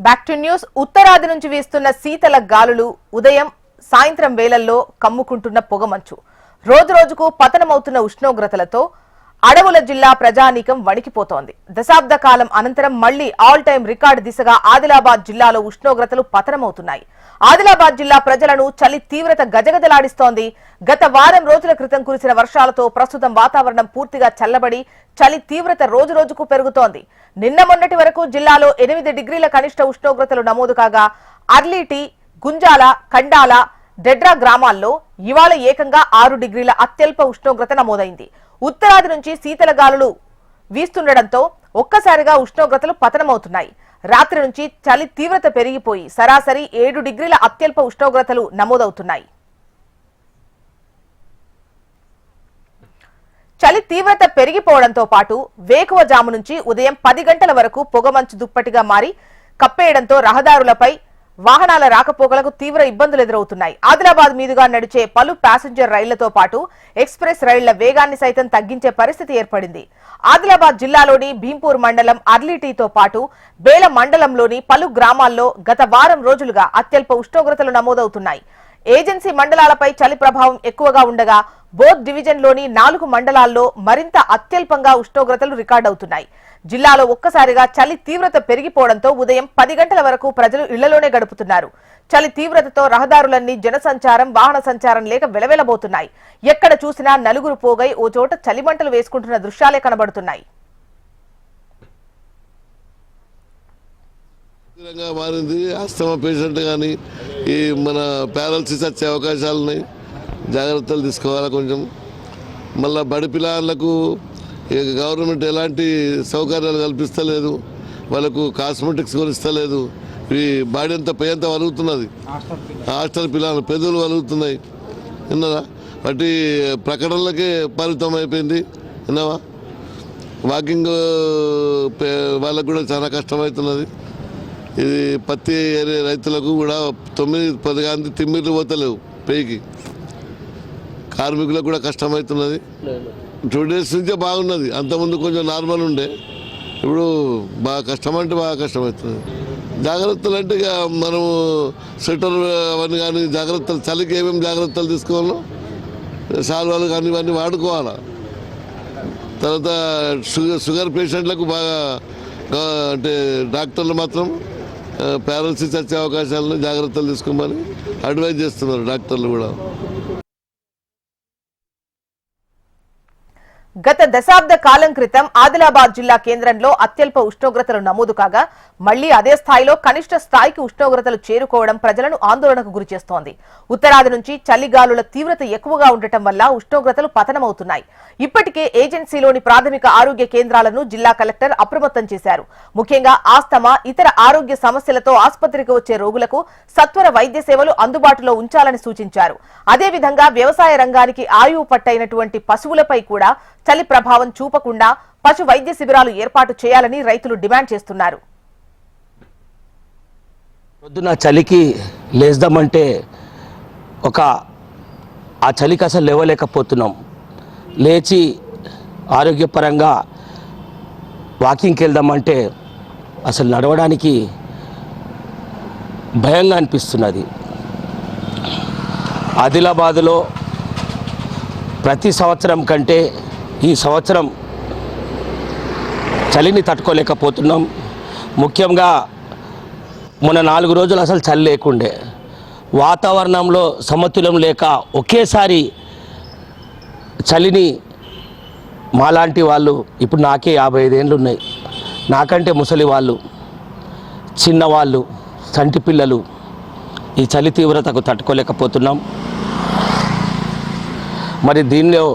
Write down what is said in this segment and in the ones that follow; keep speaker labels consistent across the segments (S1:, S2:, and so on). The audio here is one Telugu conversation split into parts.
S1: Back to news. ఉత్తరాది నుంచి వీస్తున్న శీతల గాలులు ఉదయం సాయంత్రం వేళల్లో కమ్ముకుంటున్న పొగమంచు రోజు రోజుకు పతనమవుతున్న ఉష్ణోగ్రతలతో అడవుల జిల్లా ప్రజానీకం వణికిపోతోంది. దశాబ్ద కాలం అనంతరం మళ్లీ ఆల్ టైం రికార్డు దిశగా ఆదిలాబాద్ జిల్లాలో ఉష్ణోగ్రతలు పతనమవుతున్నాయి. ఆదిలాబాద్ జిల్లా ప్రజలను చలి తీవ్రత గజగజలాడిస్తోంది. గత వారం రోజుల క్రితం కురిసిన వర్షాలతో ప్రస్తుతం వాతావరణం పూర్తిగా చల్లబడి చలి తీవ్రత రోజు రోజుకు పెరుగుతోంది. నిన్న మొన్నటి వరకు జిల్లాలో 8 డిగ్రీల కనిష్ట ఉష్ణోగ్రతలు నమోదు కాగా అర్లీటి, గుంజాల, కండాల, డెడ్రా గ్రామాల్లో ఇవాళ ఏకంగా 6 డిగ్రీల అత్యల్ప ఉష్ణోగ్రత నమోదైంది. ఉత్తరాది నుంచి శీతల గాలులు వీస్తుండటంతో ఒక్కసారిగా ఉష్ణోగ్రతలు పతనమవుతున్నాయి. రాత్రి నుంచి చలి తీవ్రత పెరిగిపోయి సరాసరి 7 డిగ్రీల అత్యల్ప ఉష్ణోగ్రతలు నమోదవుతున్నాయి. చలి తీవ్రత పెరిగిపోవడంతో పాటు వేకువజాము నుంచి ఉదయం 10 గంటల వరకు పొగమంచు దుప్పటిగా మారి కప్పేయడంతో రహదారులపై వాహనాల రాకపోకలకు తీవ్ర ఇబ్బందులు ఎదురవుతున్నాయి. ఆదిలాబాద్ మీదుగా నడిచే పలు ప్యాసింజర్ రైళ్లతో పాటు ఎక్స్ప్రెస్ రైళ్ల వేగాన్ని సైతం తగ్గించే పరిస్థితి ఏర్పడింది. ఆదిలాబాద్ జిల్లాలోని భీంపూర్ మండలం అర్లీటీతో పాటు బేల మండలంలోని పలు గ్రామాల్లో గత వారం రోజులుగా అత్యల్ప ఉష్ణోగ్రతలు నమోదవుతున్నాయి. ఏజెన్సీ మండలాలపై చలి ప్రభావం ఎక్కువగా ఉండగా బోధ్ డివిజన్లోని 4 మండలాల్లో మరింత అత్యల్పంగా ఉష్ణోగ్రతలు రికార్డవుతున్నాయి. జిల్లాలో ఒక్కసారిగా చలి తీవ్రత పెరిగిపోవడంతో ఉదయం 10 గంటల వరకు ప్రజలు ఇళ్లలోనే గడుపుతున్నారు. చలి తీవ్రతతో రహదారులన్నీ జనసంచారం, వాహన సంచారం లేక వెలవెలబోతున్నాయి. ఎక్కడ చూసినా నలుగురు పోగై ఓ చోట చలిమంటలు వేసుకుంటున్న దృశ్యాలే కనబడుతున్నాయి.
S2: మారింది. ఆస్తమా పేషెంట్ కానీ ఈ మన పారాలసిస్ వచ్చే అవకాశాలు ఉన్నాయి. జాగ్రత్తలు తీసుకోవాలి. కొంచెం మళ్ళీ బడి పిల్లలకు గవర్నమెంట్ ఎలాంటి సౌకర్యాలు కల్పిస్తలేదు. వాళ్ళకు కాస్మెటిక్స్ కూడా ఇస్తలేదు. ఈ బాడీ అంతా పై అంతా వలుగుతున్నది. హాస్టల్ పిల్లలు పెదవులు వలుగుతున్నాయి. విన్నారా? వాటి ప్రకటనలకే పరిమితం అయిపోయింది. విన్నావా? వాకింగ్ వాళ్ళకు కూడా చాలా కష్టమవుతున్నది. ఇది పత్తి రైతులకు కూడా 9-10 గంటలు తిమ్మిర్లు పోతలేవు పైకి. కార్మికులకు కూడా కష్టమవుతున్నది. 2 డేస్ నుంచే బాగున్నది. అంతకుముందు కొంచెం నార్మల్ ఉండే, ఇప్పుడు బాగా కష్టమంటే బాగా కష్టమవుతుంది. జాగ్రత్తలు అంటే ఇక మనము స్వెటర్ అవన్నీ కానీ జాగ్రత్తలు, చలికి ఏమేమి జాగ్రత్తలు తీసుకోవాలో శాల్వాలు కానీ ఇవన్నీ వాడుకోవాలి. తర్వాత షుగర్ పేషెంట్లకు బాగా అంటే డాక్టర్లు మాత్రం పారాలసిస్ వచ్చే అవకాశాలను జాగ్రత్తలు తీసుకోమని అడ్వైజ్ చేస్తున్నారు డాక్టర్లు కూడా.
S1: గత దశాబ్ద కాలం క్రితం ఆదిలాబాద్ జిల్లా కేంద్రంలో అత్యల్ప ఉష్ణోగ్రతలు నమోదు కాగా మళ్లీ అదే స్థాయిలో కనిష్ట స్థాయికి ఉష్ణోగ్రతలు చేరుకోవడం ప్రజలను ఆందోళనకు గురిచేస్తోంది. ఉత్తరాది నుంచి చలిగాలుల తీవ్రత ఎక్కువగా ఉండటం వల్ల ఉష్ణోగ్రతలు పతనమవుతున్నాయి. ఇప్పటికే ఏజెన్సీలోని ప్రాథమిక ఆరోగ్య కేంద్రాలను జిల్లా కలెక్టర్ అప్రమత్తం చేశారు. ముఖ్యంగా ఆస్తమా, ఇతర ఆరోగ్య సమస్యలతో ఆసుపత్రికి వచ్చే రోగులకు సత్వర వైద్య సేవలు అందుబాటులో ఉంచాలని సూచించారు. అదేవిధంగా వ్యవసాయ రంగానికి ఆయువు పట్టైనటువంటి పశువులపై కూడా చలి ప్రభావం చూపకుండా పశు వైద్య శిబిరాలు ఏర్పాటు చేయాలని రైతులు డిమాండ్ చేస్తున్నారు.
S3: పొద్దున చలికి లేద్దామంటే ఆ చలికి అసలు లేవలేకపోతున్నాం. లేచి ఆరోగ్యపరంగా వాకింగ్కి వెళ్దామంటే అసలు నడవడానికి భయంగా అనిపిస్తున్నది. ఆదిలాబాదులో ప్రతి సంవత్సరం కంటే ఈ సంవత్సరం చలిని తట్టుకోలేకపోతున్నాం. ముఖ్యంగా మొన్న 4 రోజులు అసలు చలి లేకుండే, వాతావరణంలో సమతుల్యం లేక ఒకేసారి చలిని మాలాంటి వాళ్ళు, ఇప్పుడు నాకే 55 ఏళ్ళు ఉన్నాయి, నాకంటే ముసలి వాళ్ళు, చిన్నవాళ్ళు, చంటి పిల్లలు ఈ చలి తీవ్రతకు తట్టుకోలేకపోతున్నాం. మరి దీనిలో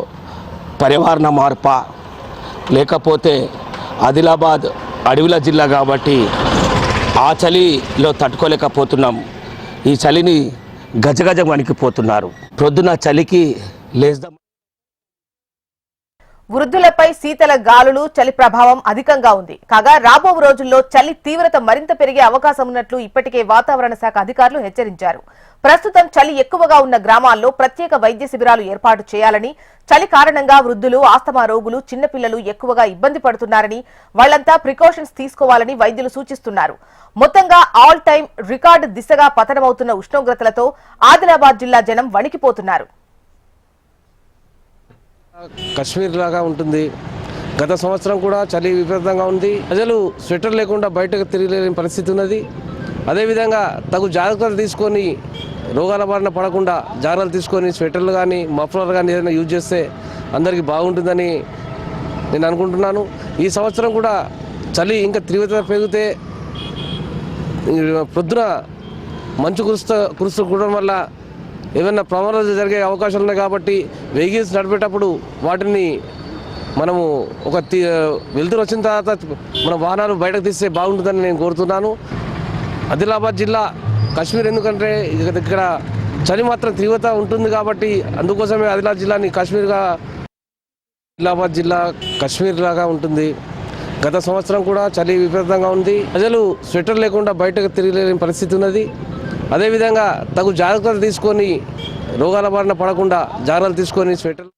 S3: పర్యావరణ మార్పా లేకపోతే ఆదిలాబాద్ అడవుల జిల్లా కాబట్టి ఆ చలిలో తట్టుకోలేకపోతున్నాం. ఈ చలిని గజగజ వణికిపోతున్నారు. ప్రొద్దున చలికి లేద్దాం.
S1: వృద్ధులపై శీతల గాలులు చలి ప్రభావం అధికంగా ఉంది. కాగా రాబో రోజుల్లో చలి తీవ్రత మరింత పెరిగే అవకాశం ఉన్నట్లు ఇప్పటికే వాతావరణ శాఖ అధికారులు హెచ్చరించారు. ప్రస్తుతం చలి ఎక్కువగా ఉన్న గ్రామాల్లో ప్రత్యేక వైద్య శిబిరాలు ఏర్పాటు చేయాలని, చలి కారణంగా వృద్ధులు, ఆస్తమా రోగులు, చిన్నపిల్లలు ఎక్కువగా ఇబ్బంది పడుతున్నారని, వాళ్లంతా ప్రికాషన్స్ తీసుకోవాలని వైద్యులు సూచిస్తున్నారు. మొత్తంగా ఆల్ టైం రికార్డు దిశగా పతనమవుతున్న ఉష్ణోగ్రతలతో ఆదిలాబాద్ జిల్లా జనం వణికిపోతున్నారు.
S4: కాశ్మీర్ లాగా ఉంటుంది. గత సంవత్సరం కూడా చలి విపరీతంగా ఉంది. ప్రజలు స్వెటర్ లేకుండా బయటకు తిరగలేని పరిస్థితి ఉన్నది. అదేవిధంగా తగు జాగ్రత్తలు తీసుకొని రోగాల బారిన పడకుండా జాగ్రత్తలు తీసుకొని స్వెటర్లు కానీ మఫ్లర్ కానీ ఏదైనా యూజ్ చేస్తే అందరికీ బాగుంటుందని నేను అనుకుంటున్నాను. ఈ సంవత్సరం కూడా చలి ఇంకా తీవ్రత పెరిగితే పొద్దున మంచు కురుస్తూ వల్ల ఏమైనా ప్రమాదాలు జరిగే అవకాశాలు ఉన్నాయి. కాబట్టి వెహికల్స్ నడిపేటప్పుడు వాటిని మనము వెలుతురు వచ్చిన తర్వాత మన వాహనాలు బయటకు తీస్తే బాగుంటుందని నేను కోరుతున్నాను. ఆదిలాబాద్ జిల్లా కాశ్మీర్ ఎందుకంటే ఇక్కడ చలి మాత్రం తీవ్రత ఉంటుంది కాబట్టి అందుకోసమే ఆదిలాబాద్ జిల్లా కాశ్మీర్ లాగా ఉంటుంది. గత సంవత్సరం కూడా చలి విపరీతంగా ఉంది. ప్రజలు స్వెటర్ లేకుండా బయటకు తిరగలేని పరిస్థితి ఉన్నది. అదేవిధంగా తగు జాగ్రత్తలు తీసుకొని రోగాల బారిన పడకుండా జాగ్రత్తలు తీసుకొని స్వెటర్